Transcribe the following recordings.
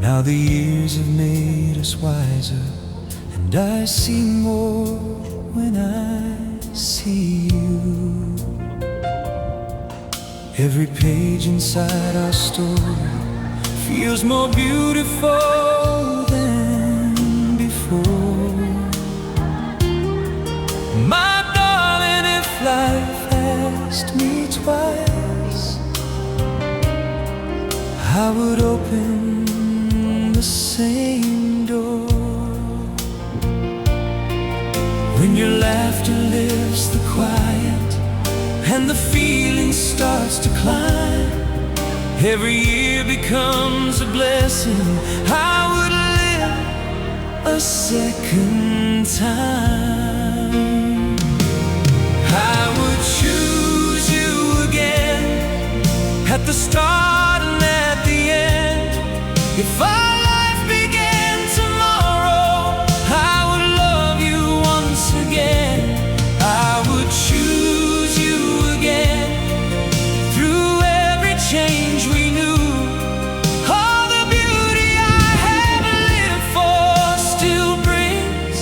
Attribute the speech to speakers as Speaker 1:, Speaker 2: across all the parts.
Speaker 1: Now the years have made us wiser, and I see more when I see you. Every page inside our story feels more beautiful than before. My darling, if life asked me twice, I would open the same door. When your laughter lifts the quiet and the feeling starts to climb, every year becomes a blessing. I would live a second time. I would choose you again, at the start and at the end. If our life began tomorrow, I would love you once again. I would choose you again. Through every change we knew, all the beauty I have lived for still brings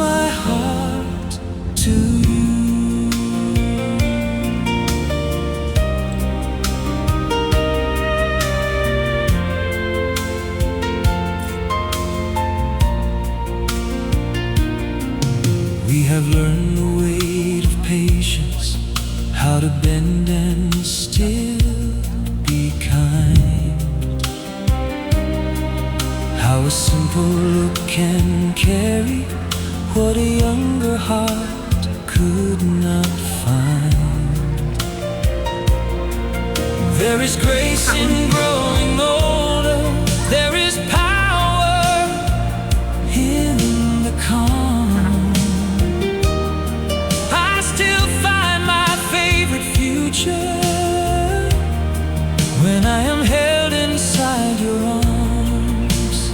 Speaker 1: my heart to you. We have learned the weight of patience, how to bend and still be kind, how a simple look can carry what a younger heart could not find. There is grace in growing older, there is power in the calm. When I am held inside your arms,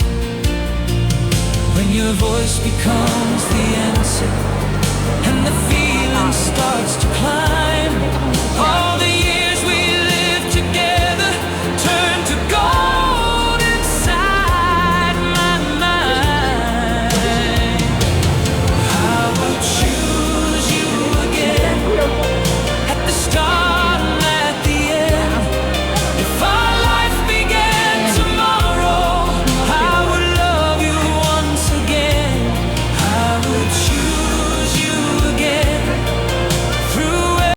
Speaker 1: when your voice becomes the answer and the feeling starts to climb.